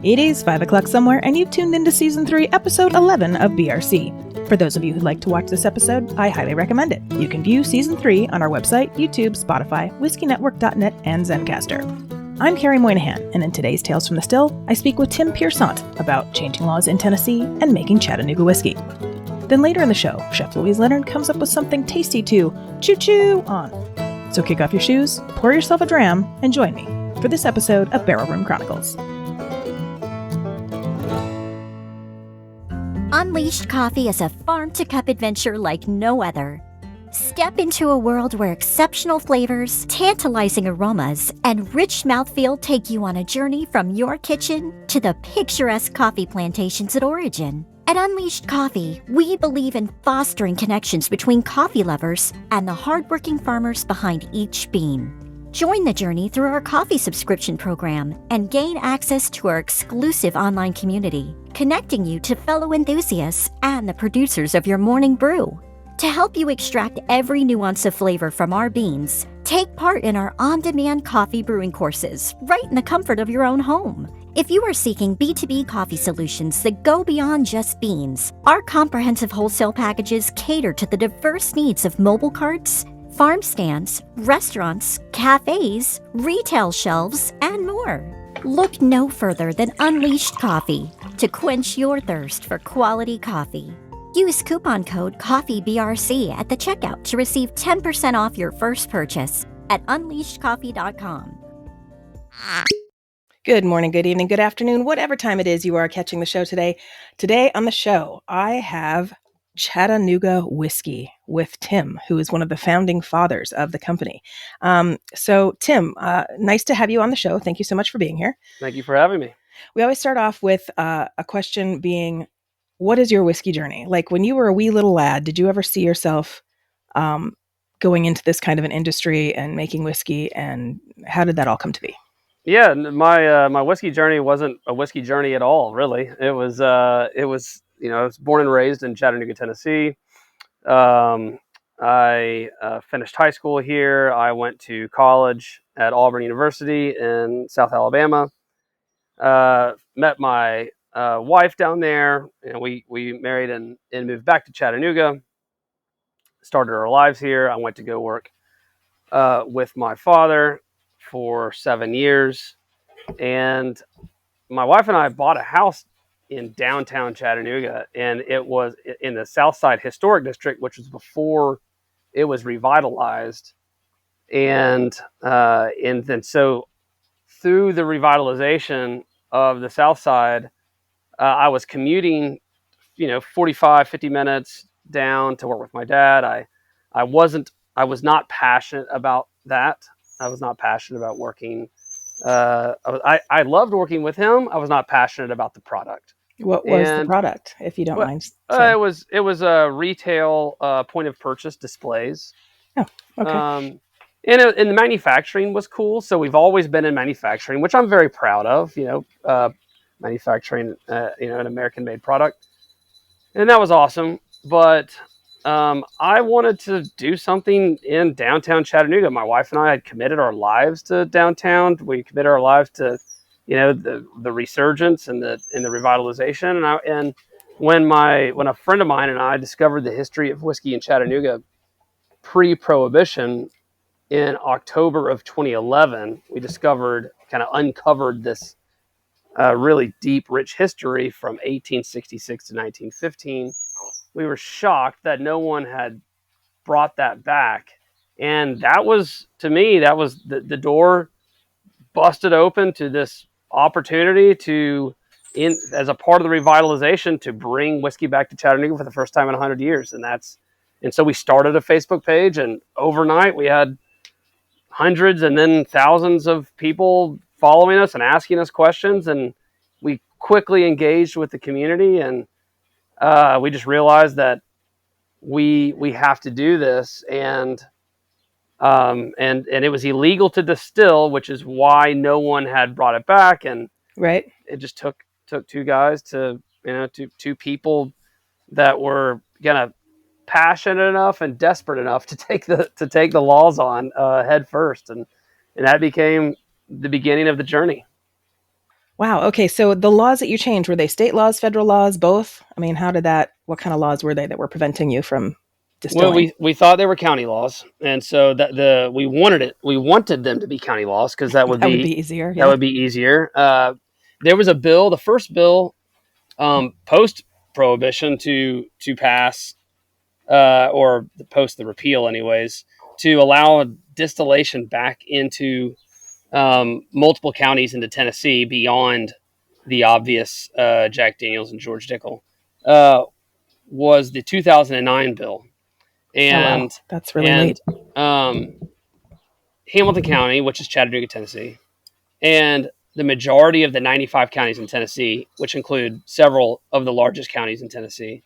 It is 5 o'clock somewhere, and you've tuned into Season 3, Episode 11 of BRC. For those of you who'd like to watch this episode, I highly recommend it. You can view Season 3 on our website, YouTube, Spotify, whiskeynetwork.net, and Zencastr. I'm Carrie Moynihan, and in today's Tales from the Still, I speak with Tim Piersant about changing laws in Tennessee and making Chattanooga whiskey. Then later in the show, Chef Louise Leonard comes up with something tasty to choo-choo on. So kick off your shoes, pour yourself a dram, and join me for this episode of Barrel Room Chronicles. Unleashed Coffee is a farm-to-cup adventure like no other. Step into a world where exceptional flavors, tantalizing aromas, and rich mouthfeel take you on a journey from your kitchen to the picturesque coffee plantations at origin. At Unleashed Coffee, we believe in fostering connections between coffee lovers and the hardworking farmers behind each bean. Join the journey through our coffee subscription program and gain access to our exclusive online community, connecting you to fellow enthusiasts and the producers of your morning brew. To help you extract every nuance of flavor from our beans, take part in our on-demand coffee brewing courses right in the comfort of your own home. If you are seeking B2B coffee solutions that go beyond just beans, our comprehensive wholesale packages cater to the diverse needs of mobile carts, farm stands, restaurants, cafes, retail shelves, and more. Look no further than Unleashed Coffee to quench your thirst for quality coffee. Use coupon code COFFEEBRC at the checkout to receive 10% off your first purchase at unleashedcoffee.com. Good morning, good evening, good afternoon, whatever time it is you are catching the show today. Today on the show, I have Chattanooga Whiskey with Tim, who is one of the founding fathers of the company. So Tim, nice to have you on the show. Thank you so much for being here. Thank you for having me. We always start off with a question being, what is your whiskey journey? Like when you were a wee little lad, did you ever see yourself going into this kind of an industry and making whiskey? And how did that all come to be? Yeah, my whiskey journey wasn't a whiskey journey at all, really. It was I was born and raised in Chattanooga, Tennessee. I finished high school here. I went to college at Auburn University in South Alabama. Met my wife down there, and we married and moved back to Chattanooga. Started our lives here. I went to go work with my father for 7 years, and my wife and I bought a house in downtown Chattanooga, and it was in the South Side Historic District, which was before it was revitalized. And then so through the revitalization of the South Side, I was commuting, 45, 50 minutes down to work with my dad. I was not passionate about that. I was not passionate about working. I loved working with him. I was not passionate about the product. What was the product, if you don't mind saying? It was a retail point of purchase displays. Oh, okay. And the manufacturing was cool. So we've always been in manufacturing, which I'm very proud of. Manufacturing, an American-made product, and that was awesome. But I wanted to do something in downtown Chattanooga. My wife and I had committed our lives to downtown. We committed our lives to, the resurgence and the revitalization. And when a friend of mine and I discovered the history of whiskey in Chattanooga pre-prohibition in October of 2011, we uncovered this really deep, rich history from 1866 to 1915. We were shocked that no one had brought that back. And that was, to me, the door busted open to this opportunity as a part of the revitalization, to bring whiskey back to Chattanooga for the first time in 100 years. And so we started a Facebook page, and overnight we had hundreds and then thousands of people following us and asking us questions. And we quickly engaged with the community, and we just realized that we have to do this, and it was illegal to distill, which is why no one had brought it back. And right, it just took two guys two people that were passionate enough and desperate enough to take the laws on head first, and that became the beginning of the journey. Wow. Okay. So the laws that you changed, were they state laws, federal laws, both? I mean, what kind of laws were they that were preventing you from Well, distilling? we thought they were county laws, and so we wanted them to be county laws because that would That would be be easier. that Yeah. would be easier. There was a bill, the first bill post prohibition to pass, or post the repeal, anyways, to allow distillation back into multiple counties into Tennessee beyond the obvious Jack Daniels and George Dickel, was the 2009 bill, Oh, wow. and That's really and late. um, Hamilton County, which is Chattanooga, Tennessee, and the majority of the 95 counties in Tennessee, which include several of the largest counties in Tennessee,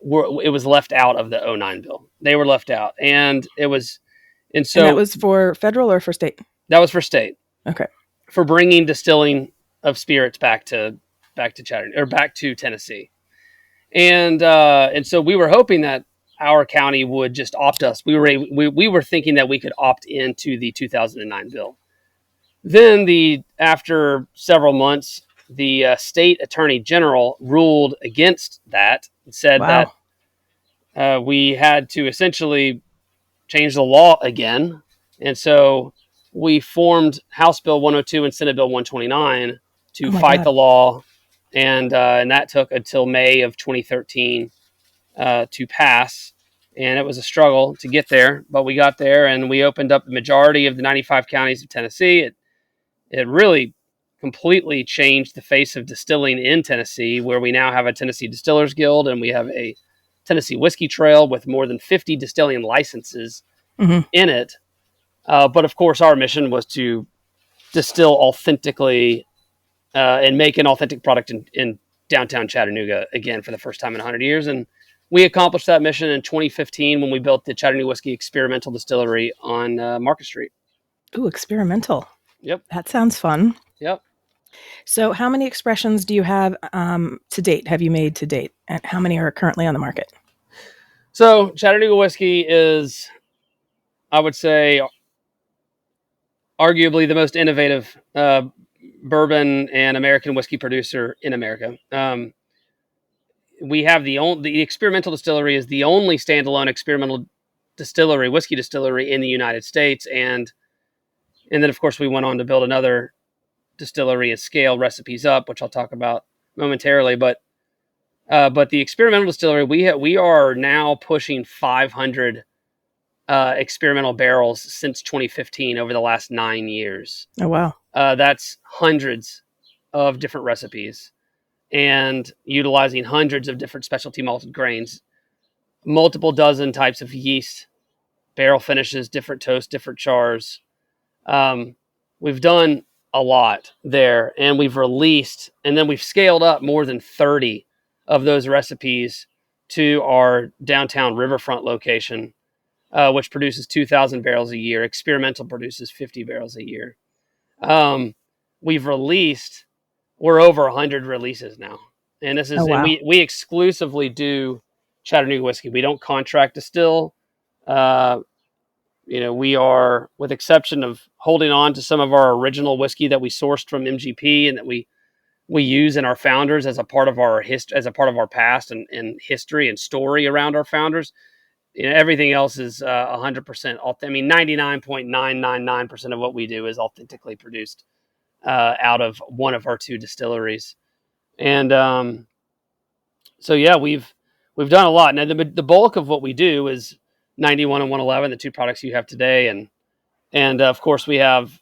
it was left out of the '09 bill. They were left out, and And that so was for federal or for state? that was for state, Okay. for bringing distilling of spirits back to Chattanooga, or back to Tennessee. And so we were hoping that our county would just opt us. We were thinking that we could opt into the 2009 bill. Then after several months, the state attorney general ruled against that and said that Wow. we had to essentially change the law again. And so we formed House Bill 102 and Senate Bill 129 to Oh my fight God. the law, and that took until May of 2013 to pass. And it was a struggle to get there, but we got there, and we opened up the majority of the 95 counties of Tennessee. It really completely changed the face of distilling in Tennessee, where we now have a Tennessee Distillers Guild, and we have a Tennessee Whiskey Trail with more than 50 distilling licenses Hmm. in it. But of course, our mission was to distill authentically and make an authentic product in downtown Chattanooga again for the first time in 100 years. And we accomplished that mission in 2015 when we built the Chattanooga Whiskey Experimental Distillery on Market Street. Ooh, experimental. Yep. That sounds fun. Yep. So, how many expressions do you have to date? Have you made to date? And how many are currently on the market? So Chattanooga Whiskey is, I would say, arguably the most innovative bourbon and American whiskey producer in America. We have the experimental distillery is the only standalone experimental whiskey distillery in the United States, and then of course we went on to build another distillery and scale recipes up, which I'll talk about momentarily. But the experimental distillery, we are now pushing 500 experimental barrels since 2015 over the last 9 years. Oh, wow. That's hundreds of different recipes and utilizing hundreds of different specialty malted grains, multiple dozen types of yeast, barrel finishes, different toasts, different chars. We've done a lot there, and we've released, and then we've scaled up more than 30 of those recipes to our downtown riverfront location, which produces 2,000 barrels a year. Experimental produces 50 barrels a year. We've released, we're over 100 releases now. And Oh, and wow. we exclusively do Chattanooga whiskey. We don't contract distill. Uh, we are, with exception of holding on to some of our original whiskey that we sourced from MGP and that we use in our founders as a part of our as a part of our past and history and story around our founders. Everything else is 100%. I mean, 99.999% of what we do is authentically produced out of one of our two distilleries. And so yeah, we've done a lot. Now the bulk of what we do is 91 and 111, the two products you have today, and of course we have.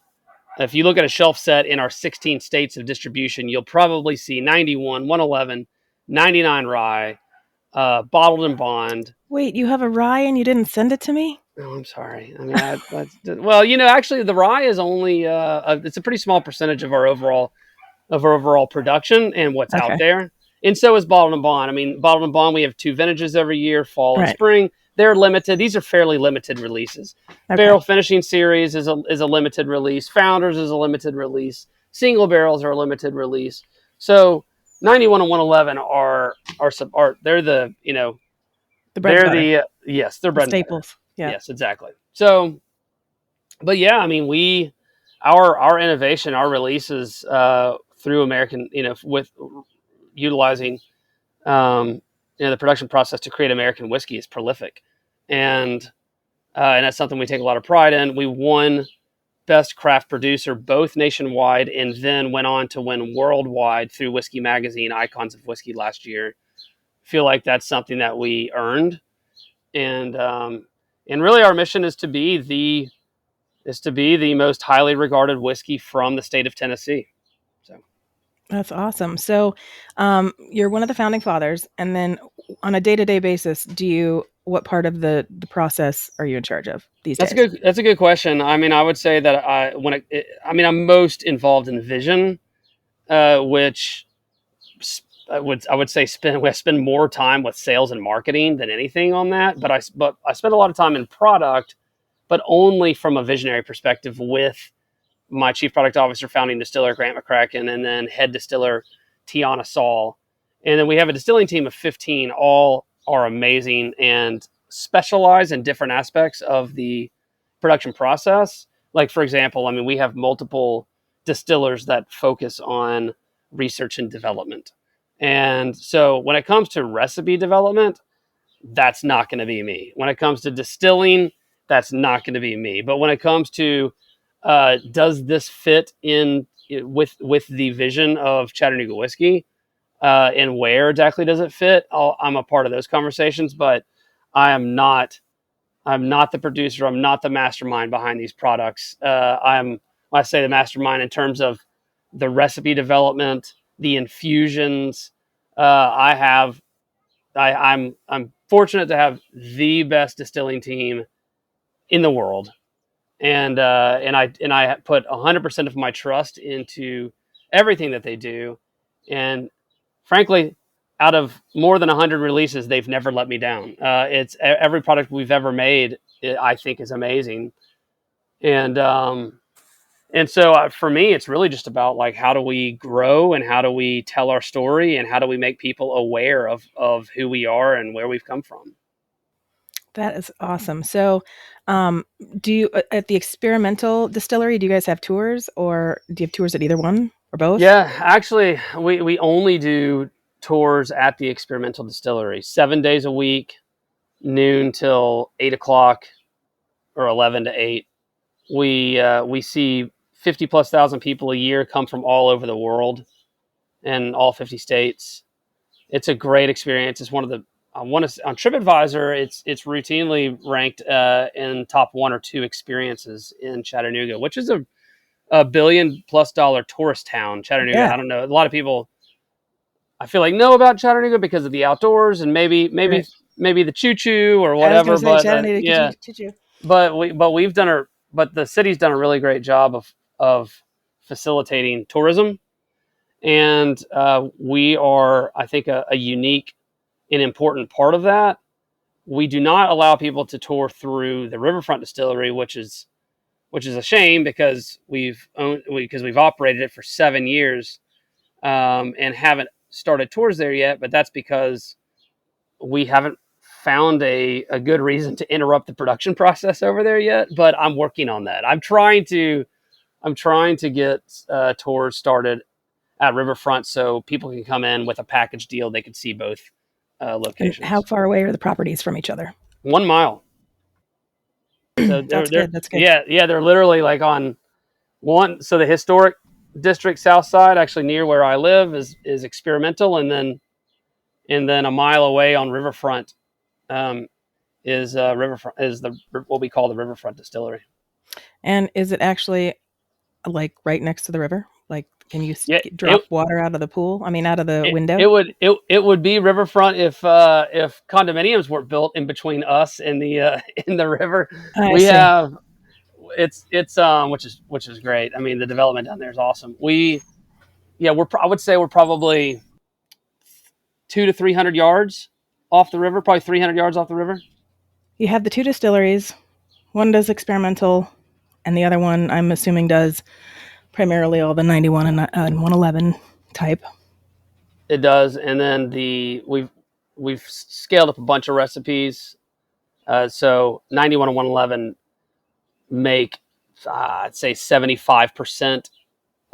If you look at a shelf set in our 16 states of distribution, you'll probably see 91, 111, 99 rye, bottled and bond. Wait, you have a rye and you didn't send it to me? Oh, I'm sorry. I mean, well, actually, the rye is only it's a pretty small percentage of our overall production and what's out Okay. there. And so is bottled and bond. I mean, bottled and bond, we have two vintages every year, fall and Right. spring. They're limited. These are fairly limited releases. Okay. Barrel finishing series is a limited release. Founders is a limited release. Single barrels are a limited release. So 91 and 111 are they're the The bread and butter. yes, they're The bread and butter. staples. Yeah. Yes, exactly. So, but yeah, I mean, our innovation, our releases through American, with utilizing the production process to create American whiskey is prolific, and that's something we take a lot of pride in. We won Best Craft Producer both nationwide, and then went on to win worldwide through Whiskey Magazine Icons of Whiskey last year. Feel like that's something that we earned, and really our mission is to be the most highly regarded whiskey from the state of Tennessee. So That's awesome. So, you're one of the founding fathers, and then on a day-to-day basis, what part of the process are you in charge of these days? That's a good question. I mean, I would say that I'm most involved in vision, which I would say I spend more time with sales and marketing than anything on that. But I spend a lot of time in product, but only from a visionary perspective with my chief product officer, founding distiller Grant McCracken, and then head distiller Tiana Saul. And then we have a distilling team of 15. All are amazing and specialize in different aspects of the production process. Like, for example, I mean, we have multiple distillers that focus on research and development. And so when it comes to recipe development, that's not going to be me. When it comes to distilling, that's not going to be me. But when it comes to does this fit in with the vision of Chattanooga Whiskey, and where exactly does it fit? I'm a part of those conversations, but I'm not the producer. I'm not the mastermind behind these products. I say the mastermind in terms of the recipe development, the infusions. I'm fortunate to have the best distilling team in the world, and I put 100% of my trust into everything that they do, and frankly, out of more than 100 releases, they've never let me down. It's every product we've ever made, I think, is amazing, and so for me, it's really just about like, how do we grow and how do we tell our story and how do we make people aware of who we are and where we've come from. That is awesome. So, do you at the experimental distillery? Do you guys have tours, or do you have tours at either one or both? Yeah, actually, we only do tours at the experimental distillery 7 days a week, noon till 8 o'clock, or 11 to 8. We see 50,000+ people a year come from all over the world and all 50 states. It's a great experience. It's one of the on TripAdvisor, it's routinely ranked in top 1 or 2 experiences in Chattanooga, which is a $1 billion+ tourist town. Chattanooga. Yeah. I don't know. A lot of people, I feel like, know about Chattanooga because of the outdoors and maybe Right. the choo-choo or whatever. I was But gonna say Chattanooga, yeah, choo-choo. but the city's done a really great job of facilitating tourism, and we are, I think, a unique and important part of that. We do not allow people to tour through the Riverfront Distillery, which is a shame because we've operated it for 7 years, and haven't started tours there yet. But that's because we haven't found a good reason to interrupt the production process over there yet. But I'm working on that. I'm trying to get tours started at Riverfront so people can come in with a package deal. They can see both locations. And how far away are the properties from each other? 1 mile. So That's good. That's good. Yeah, they're literally like on one. So the historic district south side, actually near where I live, is experimental, and then a mile away on Riverfront is Riverfront, is what we call the Riverfront Distillery. And is it actually like right next to the river? Like, can you drop water out of the pool? I mean, out of the window? It would be Riverfront if condominiums weren't built in between us and the in the river. Have it's which is great. I mean, the development down there is awesome. I would say we're probably 200 to 300 yards off the river, probably 300 yards off the river. You have the 2 distilleries. One does experimental, and the other one, I'm assuming, does primarily all the 91 and 111 type. It does, and then we've scaled up a bunch of recipes. So 91 and 111 make I'd say 75%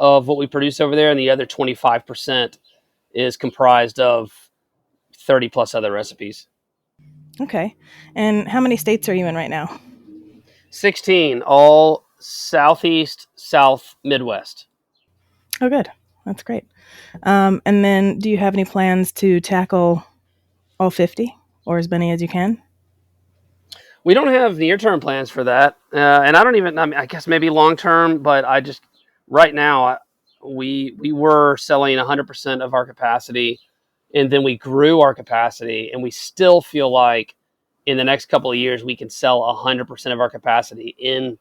of what we produce over there, and the other 25% is comprised of 30 plus other recipes. Okay. And how many states are you in right now? 16, all Southeast, South, Midwest. Oh, good. That's great. And then do you have any plans to tackle all 50 or as many as you can? We don't have near-term plans for that. And I don't even, I mean, I guess maybe long-term, but I just, right now, we were selling 100% of our capacity, and then we grew our capacity, and we still feel like in the next couple of years, we can sell 100% of our capacity in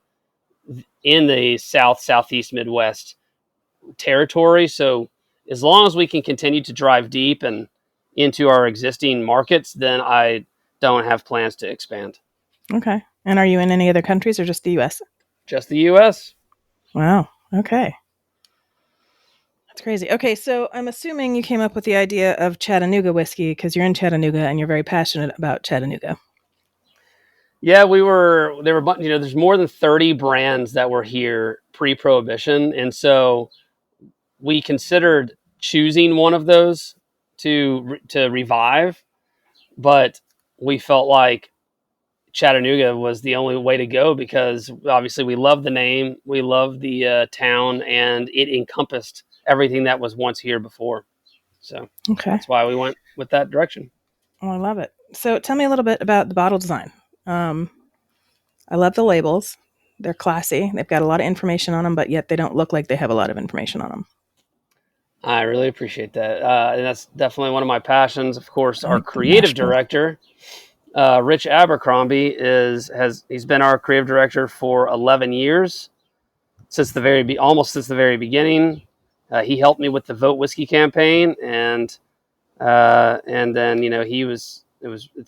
the South, Southeast, Midwest territory. So as long as we can continue to drive deep and into our existing markets, then I don't have plans to expand. Okay. And are you in any other countries or just the US? Just the U.S. Wow. Okay. That's crazy. Okay, so I'm assuming you came up with the idea of Chattanooga whiskey because you're in Chattanooga and you're very passionate about Chattanooga. Yeah, there's more than 30 brands that were here pre-prohibition. And so we considered choosing one of those to revive, but we felt like Chattanooga was the only way to go because obviously we love the name, we love the town, and it encompassed everything that was once here before. So Okay. that's why we went with that direction. Oh, I love it. So tell me a little bit about the bottle design. I love the labels. They're classy. They've got a lot of information on them, but yet they don't look like they have a lot of information on them. I really appreciate that. And that's definitely one of my passions. Of course, I our like the creative Nashville. director, Rich Abercrombie, he's been our creative director for 11 years, almost since the very beginning. He helped me with the Vote Whiskey campaign, and then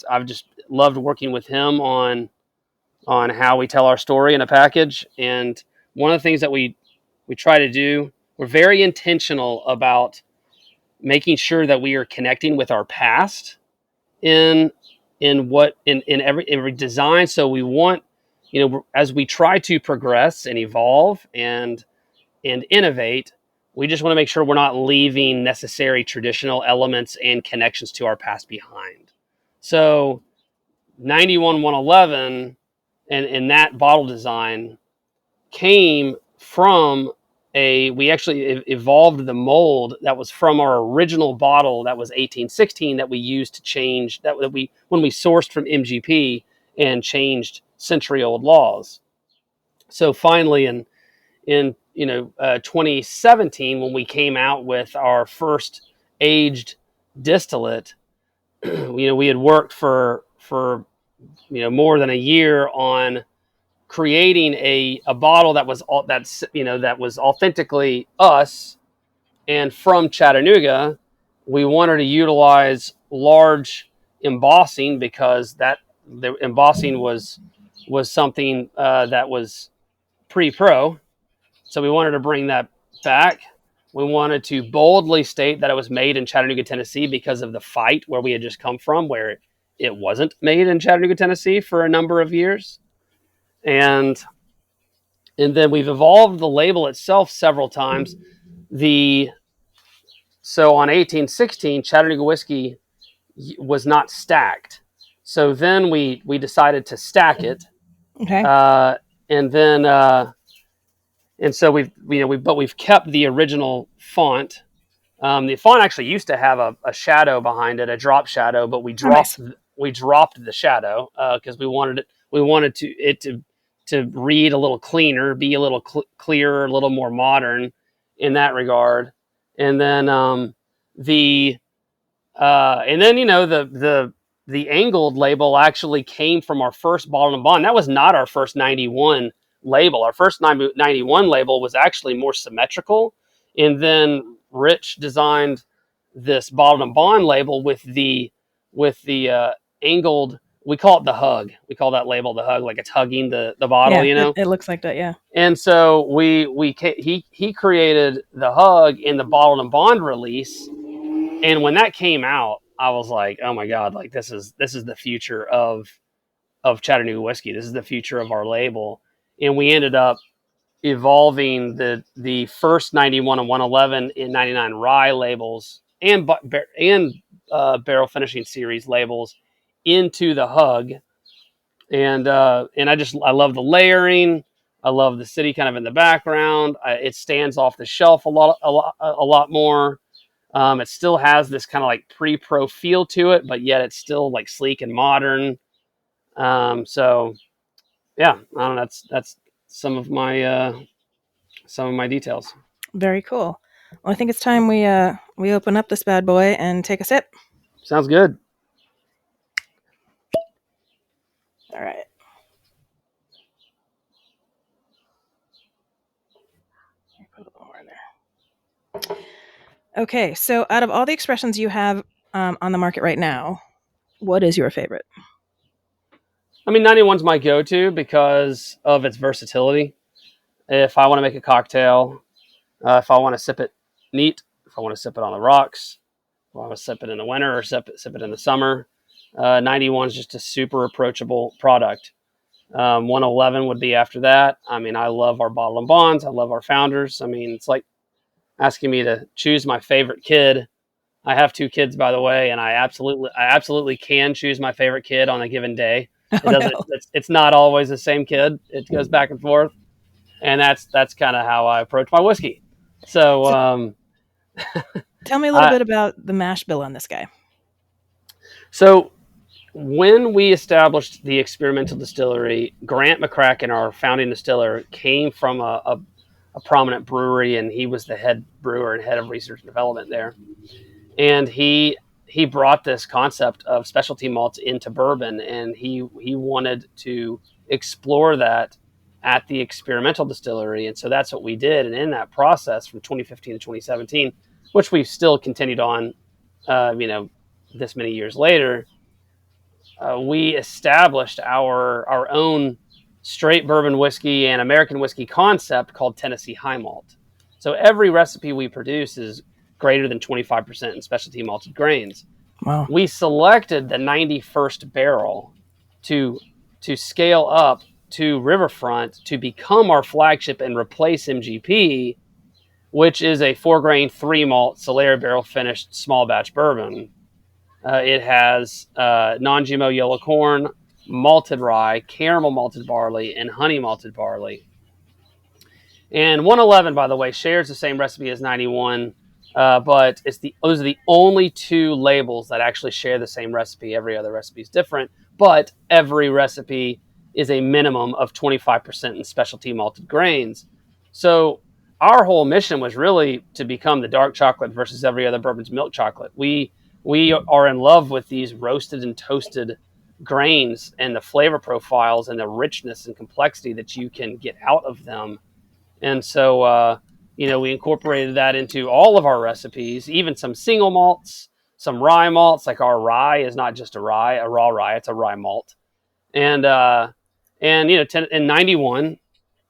I've just loved working with him on how we tell our story in a package. And one of the things that we try to do, we're very intentional about making sure that we are connecting with our past in every design. So we want, as we try to progress and evolve and innovate, we just want to make sure we're not leaving necessary traditional elements and connections to our past behind. So 91 111 and that bottle design came from we actually evolved the mold that was from our original bottle that was 1816 that we used to change when we sourced from MGP and changed century old laws. So finally in 2017, when we came out with our first aged distillate, we had worked for more than a year on creating a bottle that was authentically us and from Chattanooga. We wanted to utilize large embossing because the embossing was something that was pre-pro. So we wanted to bring that back. We wanted to boldly state that it was made in Chattanooga, Tennessee, because of the fight where we had just come from, where it wasn't made in Chattanooga, Tennessee for a number of years. And then we've evolved the label itself several times. So on 1816, Chattanooga whiskey was not stacked. So then we decided to stack it. Okay. And then and so we've kept the original font. The font actually used to have a shadow behind it, a drop shadow, but we dropped the shadow because we wanted it to read a little cleaner, be a little clearer, a little more modern in that regard. And then the angled label actually came from our first bottle and bond. That was not our first 91 label. Our first 91 label was actually more symmetrical, and then Rich designed this bottle and bond label with the angled. We call it the hug. We call that label the hug, like it's hugging the bottle. Yeah, it looks like that. Yeah. And so he created the hug in the bottle and bond release. And when that came out, I was like, oh my God, like this is the future of Chattanooga whiskey. This is the future of our label. And we ended up evolving the first 91 and 111 in 99 rye labels and barrel finishing series labels into the hug. And I love the layering. I love the city kind of in the background. It stands off the shelf a lot more. It still has this kind of like pre-pro feel to it, but yet it's still like sleek and modern. So yeah, I don't know. That's some of my details. Very cool. Well, I think it's time we open up this bad boy and take a sip. Sounds good. All right. Put a little more in there. Okay, so out of all the expressions you have on the market right now, what is your favorite? I mean, 91's my go-to because of its versatility. If I want to make a cocktail, if I want to sip it neat, if I want to sip it on the rocks, if I want to sip it in the winter or sip it in the summer, 91 is just a super approachable product. 111 would be after that. I mean, I love our Bottle and Bonds. I love our founders. I mean, it's like asking me to choose my favorite kid. I have 2 kids, by the way, and I absolutely can choose my favorite kid on a given day. It doesn't. No. It's not always the same kid. It goes back and forth, and that's kind of how I approach my whiskey. So, tell me a little bit about the mash bill on this guy. So when we established the experimental distillery, Grant McCracken, our founding distiller, came from a prominent brewery, and he was the head brewer and head of research and development there. And he brought this concept of specialty malts into bourbon, and he wanted to explore that at the experimental distillery. And so that's what we did. And in that process from 2015 to 2017, which we've still continued on, this many years later, we established our own straight bourbon whiskey and American whiskey concept called Tennessee High Malt. So every recipe we produce is greater than 25% in specialty malted grains. Wow. We selected the 91st barrel to scale up to Riverfront to become our flagship and replace MGP, which is a 4-grain, 3-malt Solera barrel finished small batch bourbon. It has non-GMO yellow corn, malted rye, caramel malted barley, and honey malted barley. And 111, by the way, shares the same recipe as 91, but those are the only 2 labels that actually share the same recipe. Every other recipe is different, but every recipe is a minimum of 25% in specialty malted grains. So our whole mission was really to become the dark chocolate versus every other bourbon's milk chocolate. We are in love with these roasted and toasted grains and the flavor profiles and the richness and complexity that you can get out of them. And so, we incorporated that into all of our recipes, even some single malts, some rye malts. Like our rye is not just a raw rye, it's a rye malt. And 91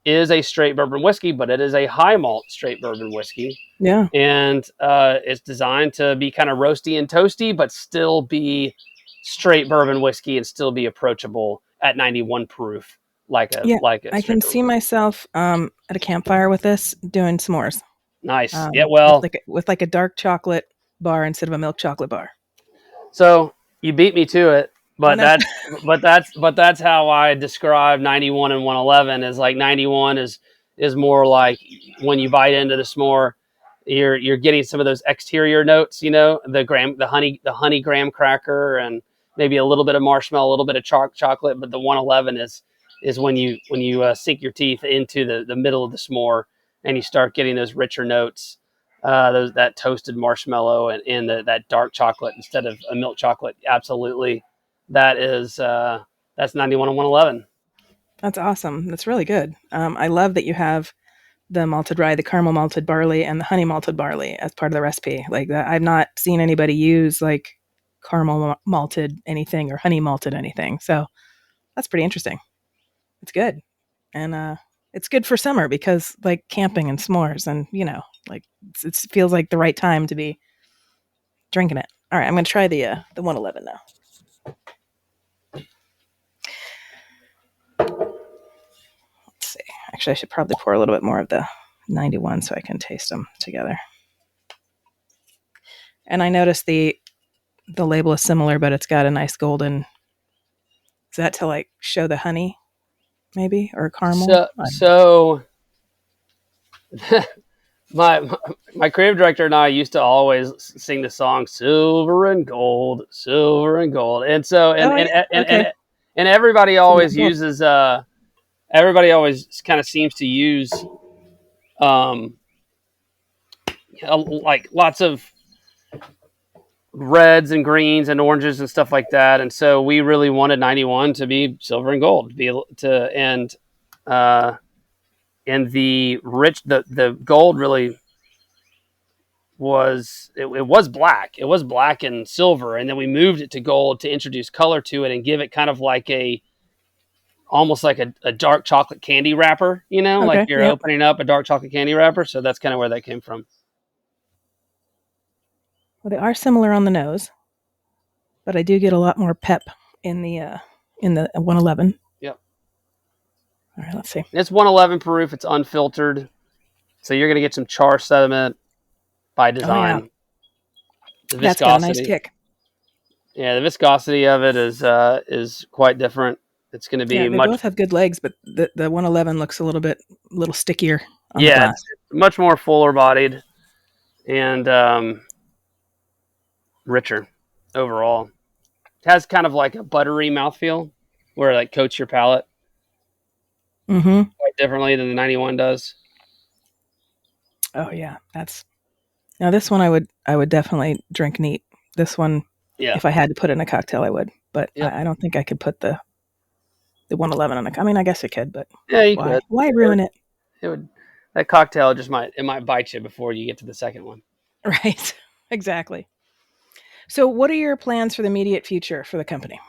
is a straight bourbon whiskey, but it is a high malt straight bourbon whiskey. Yeah. And it's designed to be kind of roasty and toasty, but still be straight bourbon whiskey and still be approachable at 91 proof. I can see myself at a campfire with this doing s'mores. Nice. Yeah, well, with a dark chocolate bar instead of a milk chocolate bar. So you beat me to it, but No. that's how I describe 91 and 111. Is like 91 is more like when you bite into the s'more, you're getting some of those exterior notes, the honey graham cracker, and maybe a little bit of marshmallow, a little bit of chocolate. But the 111 is when you sink your teeth into the middle of the s'more and you start getting those richer notes, that toasted marshmallow and that dark chocolate instead of a milk chocolate. Absolutely, that's 91 and 111. That's awesome. That's really good. I love that you have the malted rye, the caramel malted barley, and the honey malted barley as part of the recipe. Like that, I've not seen anybody use like caramel malted anything or honey malted anything. So that's pretty interesting. It's good, and it's good for summer because like camping and s'mores, and it feels like the right time to be drinking it. All right, I'm going to try the 111 now. Let's see. Actually, I should probably pour a little bit more of the 91 so I can taste them together. And I noticed the label is similar, but it's got a nice golden. Is that to like show the honey, maybe, or caramel? So my creative director and I used to always sing the song "Silver and Gold, Silver and Gold," and so and everybody always uses everybody always kind of seems to use like lots of reds and greens and oranges and stuff like that, and so we really wanted 91 to be silver and gold, and the gold really was it was black. It was black and silver, and then we moved it to gold to introduce color to it and give it kind of like almost like a dark chocolate candy wrapper, like you're opening up a dark chocolate candy wrapper. So that's kind of where that came from. Well, they are similar on the nose, but I do get a lot more pep in the 111. Yep. All right, let's see. It's 111 proof. It's unfiltered, so you're going to get some char sediment by design. Oh, yeah. That's got a nice kick. Yeah, the viscosity of it is quite different. It's going to be they both have good legs, but the 111 looks a little stickier on the glass. It's much more fuller bodied and richer overall. It has kind of like a buttery mouthfeel where it like coats your palate quite differently than the 91 does. Oh yeah, now this one I would definitely drink neat. This one, if I had to put it in a cocktail, I would, but I don't think I could put the 111 in I mean, I guess I could, but you could. Why ruin it? It would. That cocktail might bite you before you get to the second one. Right. Exactly. So what are your plans for the immediate future for the company?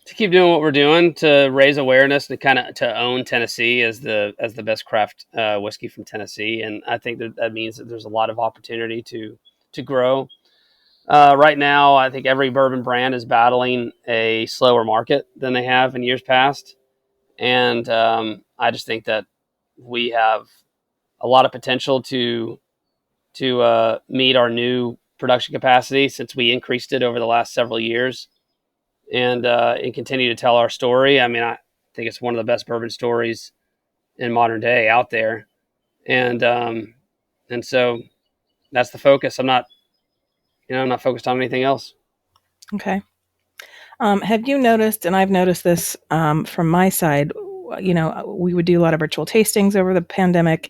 To keep doing what we're doing, to raise awareness and to own Tennessee as the best craft whiskey from Tennessee. And I think that means that there's a lot of opportunity to grow. Right now, I think every bourbon brand is battling a slower market than they have in years past. And I just think that we have a lot of potential to meet our new production capacity since we increased it over the last several years, and continue to tell our story. I mean, I think it's one of the best bourbon stories in modern day out there, and so that's the focus. I'm not focused on anything else. Okay. Have you noticed, and I've noticed this from my side, we would do a lot of virtual tastings over the pandemic.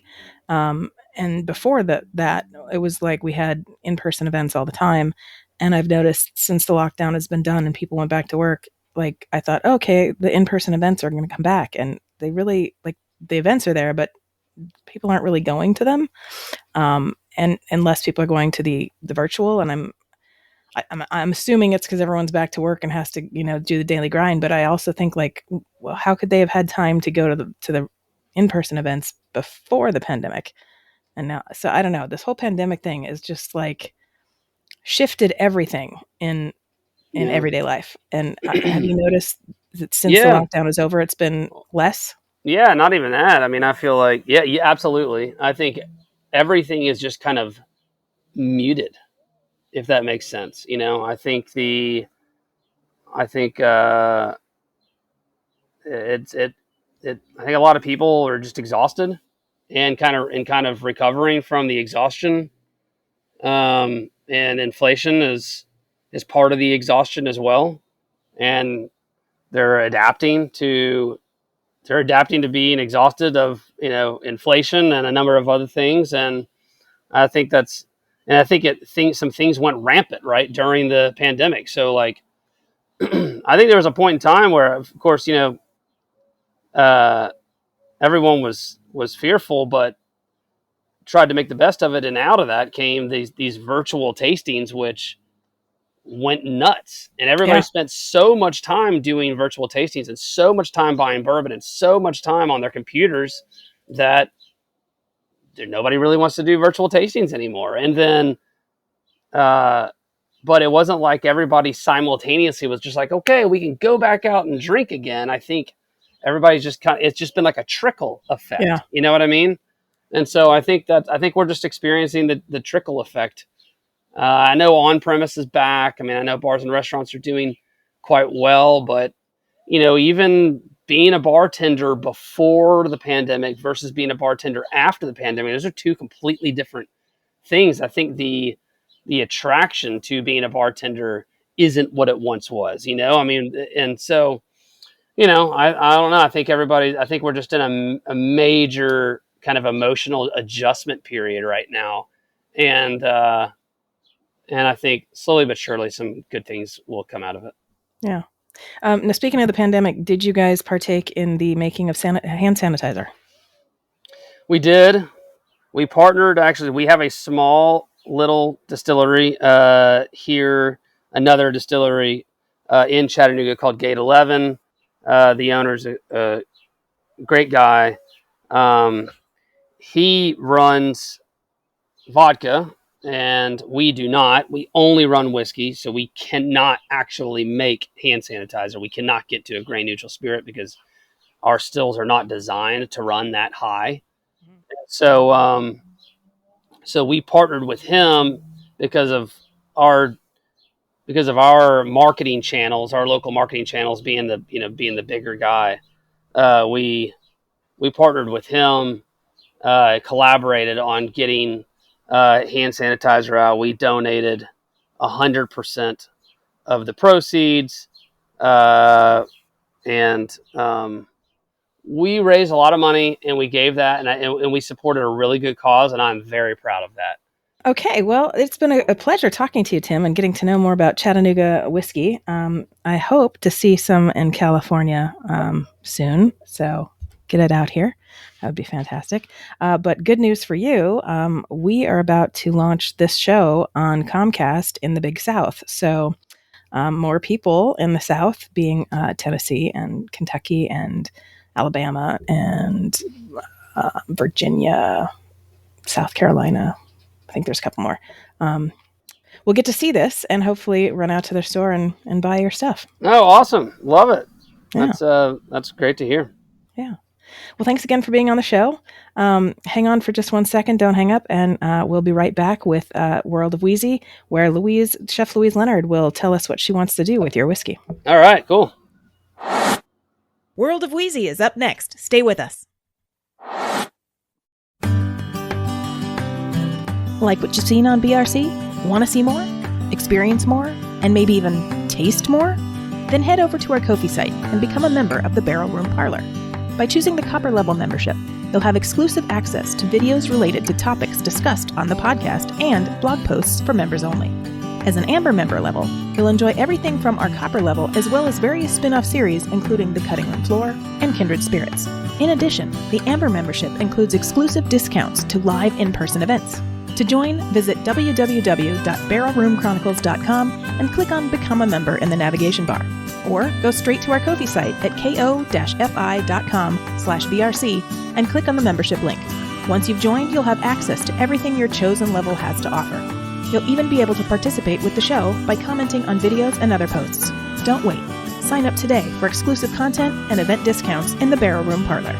And before that, it was like we had in-person events all the time. And I've noticed since the lockdown has been done and people went back to work, like I thought, okay, the in-person events are going to come back. And they really, like, the events are there, but people aren't really going to them. And unless people are going to the virtual, and I'm assuming it's because everyone's back to work and has to, do the daily grind. But I also think, like, well, how could they have had time to go to the in-person events before the pandemic? And now, so I don't know. This whole pandemic thing is just like shifted everything in everyday life. And have you noticed that since the lockdown is over, it's been less? Yeah, not even that. I mean, I feel like, yeah, absolutely. I think everything is just kind of muted, if that makes sense. I think I think a lot of people are just exhausted and kind of recovering from the exhaustion. And inflation is part of the exhaustion as well. And they're adapting to being exhausted of, inflation and a number of other things. And I think some things went rampant right during the pandemic. So like, I think there was a point in time where, of course, everyone was fearful, but tried to make the best of it. And out of that came these virtual tastings, which went nuts. And everybody spent so much time doing virtual tastings and so much time buying bourbon and so much time on their computers that nobody really wants to do virtual tastings anymore. And then, but it wasn't like everybody simultaneously was just like, okay, we can go back out and drink again. I think everybody's just it's just been like a trickle effect. Yeah. You know what I mean? And so I think we're just experiencing the trickle effect. I know on-premise is back. I mean, I know bars and restaurants are doing quite well, but even being a bartender before the pandemic versus being a bartender after the pandemic, those are two completely different things. I think the attraction to being a bartender isn't what it once was, I mean, and so, I don't know. I think we're just in a major kind of emotional adjustment period right now. And I think slowly but surely some good things will come out of it. Yeah. Now, speaking of the pandemic, did you guys partake in the making of hand sanitizer? We did. We partnered. Actually, we have a small little distillery here, another distillery in Chattanooga called E11. The owner's a great guy. He runs vodka, and we do not. We only run whiskey, so we cannot actually make hand sanitizer. We cannot get to a grain neutral spirit because our stills are not designed to run that high. So so we partnered with him because of our marketing channels, our local marketing channels being the bigger guy. We partnered with him, collaborated on getting hand sanitizer out. We donated 100% of the proceeds, and we raised a lot of money, and we gave that, and we supported a really good cause, and I'm very proud of that. Okay, well, it's been a pleasure talking to you, Tim, and getting to know more about Chattanooga whiskey. I hope to see some in California soon, so get it out here. That would be fantastic. But good news for you, we are about to launch this show on Comcast in the Big South. So more people in the South, being Tennessee and Kentucky and Alabama and Virginia, South Carolina. I think there's a couple more. We'll get to see this and hopefully run out to their store and buy your stuff. Oh, awesome. Love it. Yeah. That's great to hear. Yeah. Well, thanks again for being on the show. Hang on for just 1 second. Don't hang up. And we'll be right back with World of Wheezy, where Chef Louise Leonard will tell us what she wants to do with your whiskey. All right, cool. World of Wheezy is up next. Stay with us. Like what you've seen on BRC? Want to see more? Experience more? And maybe even taste more? Then head over to our Ko-fi site and become a member of the Barrel Room Parlor. By choosing the copper level membership, you'll have exclusive access to videos related to topics discussed on the podcast and blog posts for members only. As an amber member level, you'll enjoy everything from our copper level as well as various spin-off series including The Cutting Room Floor and Kindred Spirits. In addition, the amber membership includes exclusive discounts to live in-person events. To join, visit www.barrelroomchronicles.com and click on Become a Member in the navigation bar. Or go straight to our Ko-fi site at ko-fi.com/BRC and click on the membership link. Once you've joined, you'll have access to everything your chosen level has to offer. You'll even be able to participate with the show by commenting on videos and other posts. Don't wait. Sign up today for exclusive content and event discounts in the Barrel Room Parlor.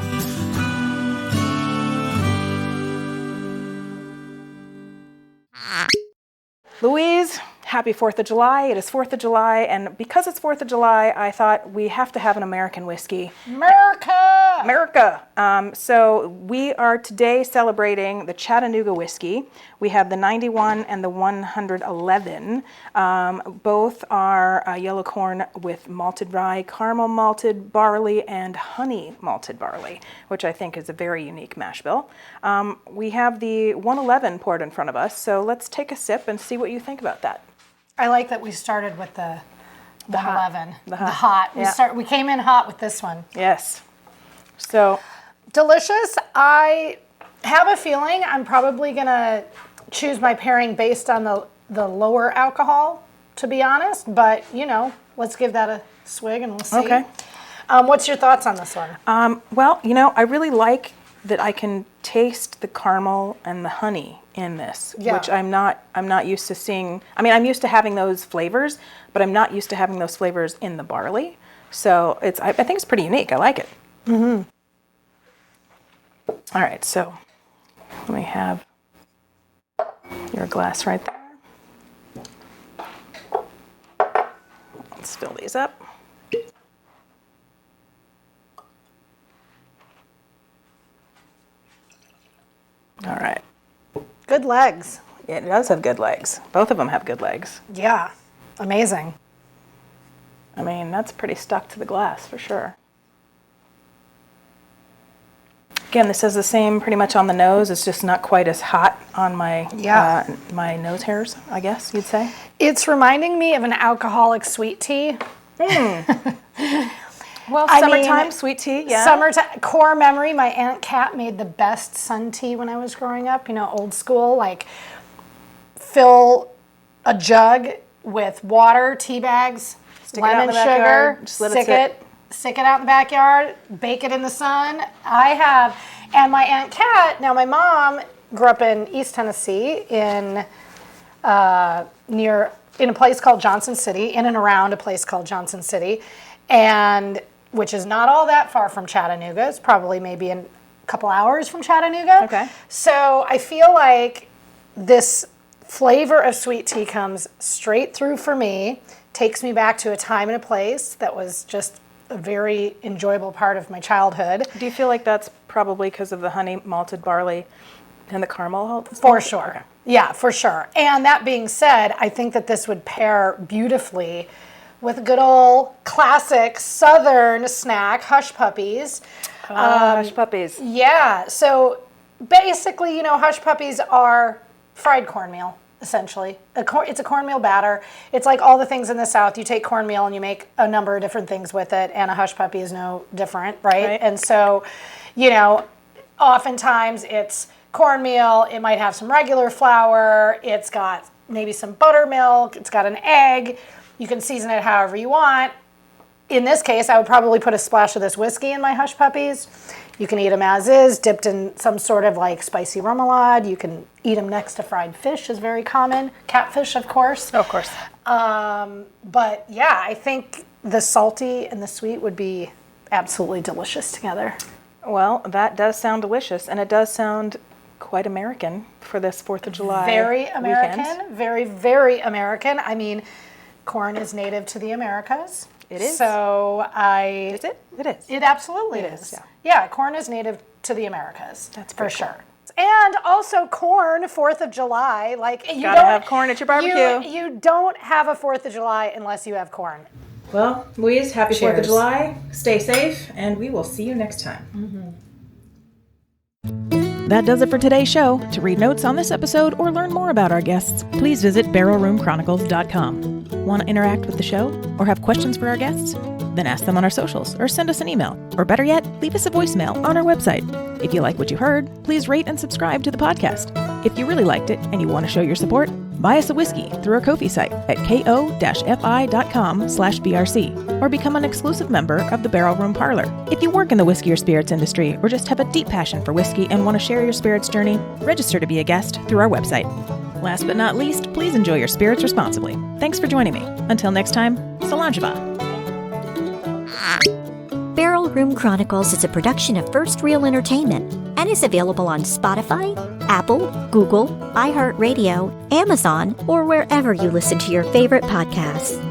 Louise, happy 4th of July. It is 4th of July, and because it's 4th of July, I thought we have to have an American whiskey. America! So we are today celebrating the Chattanooga Whiskey. We have the 91 and the 111. Both are yellow corn with malted rye, caramel malted barley, and honey malted barley, which I think is a very unique mash bill. We have the 111 poured in front of us, so let's take a sip and see what you think about that. I like that we started with the 111. The hot. Yeah. We came in hot with this one. Yes. So delicious. I have a feeling I'm probably going to choose my pairing based on the lower alcohol, to be honest. But, let's give that a swig and we'll see. Okay. What's your thoughts on this one? Well, I really like that I can taste the caramel and the honey in this, which I'm not used to seeing. I mean, I'm used to having those flavors, but I'm not used to having those flavors in the barley. So I think it's pretty unique. I like it. All right, so let me have your glass right there. Let's fill these up. All right. Good legs. Yeah, it does have good legs. Both of them have good legs. Yeah, amazing. I mean, that's pretty stuck to the glass for sure. Again, this is the same pretty much on the nose. It's just not quite as hot on my my nose hairs, I guess you'd say. It's reminding me of an alcoholic sweet tea. Well, I summertime mean, sweet tea, yeah. Summertime, core memory, my Aunt Kat made the best sun tea when I was growing up, old school, like fill a jug with water, tea bags, lemon sugar, stick it out in the backyard, bake it in the sun. And my Aunt Kat, now my mom grew up in East Tennessee in a place called Johnson City, in and around a place called Johnson City, and which is not all that far from Chattanooga. It's probably maybe a couple hours from Chattanooga. Okay. So I feel like this flavor of sweet tea comes straight through for me, takes me back to a time and a place that was just a very enjoyable part of my childhood. Do you feel like that's probably because of the honey malted barley and the caramel? For sure. Okay. Yeah, for sure. And that being said, I think that this would pair beautifully with good old classic Southern snack, Hush Puppies. Hush Puppies. Yeah. So basically, Hush Puppies are fried cornmeal, essentially. It's a cornmeal batter. It's like all the things in the South. You take cornmeal and you make a number of different things with it, and a Hush Puppy is no different, right? And so, oftentimes it's cornmeal. It might have some regular flour. It's got maybe some buttermilk. It's got an egg. You can season it however you want. In this case, I would probably put a splash of this whiskey in my Hush Puppies. You can eat them as is, dipped in some sort of like spicy remoulade. You can eat them next to fried fish, is very common. Catfish, of course. Of course. But yeah, I think the salty and the sweet would be absolutely delicious together. Well, that does sound delicious, and it does sound quite American for this 4th of July Very American, weekend. Very, very American. I mean, corn is native to the Americas. It is. So Is it? It is. It absolutely It is. is, yeah. Yeah, corn is native to the Americas. That's for pretty cool. sure. And also corn, 4th of July. Like you Gotta don't have corn at your barbecue. You don't have a 4th of July unless you have corn. Well, Louise, happy 4th of Cheers. July. Stay safe, and we will see you next time. That does it for today's show. To read notes on this episode or learn more about our guests, please visit barrelroomchronicles.com. Want to interact with the show or have questions for our guests? Then ask them on our socials or send us an email. Or better yet, leave us a voicemail on our website. If you like what you heard, please rate and subscribe to the podcast. If you really liked it and you want to show your support, buy us a whiskey through our Ko-fi site at ko-fi.com/BRC or become an exclusive member of the Barrel Room Parlor. If you work in the whiskey or spirits industry or just have a deep passion for whiskey and want to share your spirits journey, register to be a guest through our website. Last but not least, please enjoy your spirits responsibly. Thanks for joining me. Until next time, Salangeva. Barrel Room Chronicles is a production of First Reel Entertainment and is available on Spotify, Apple, Google, iHeartRadio, Amazon, or wherever you listen to your favorite podcasts.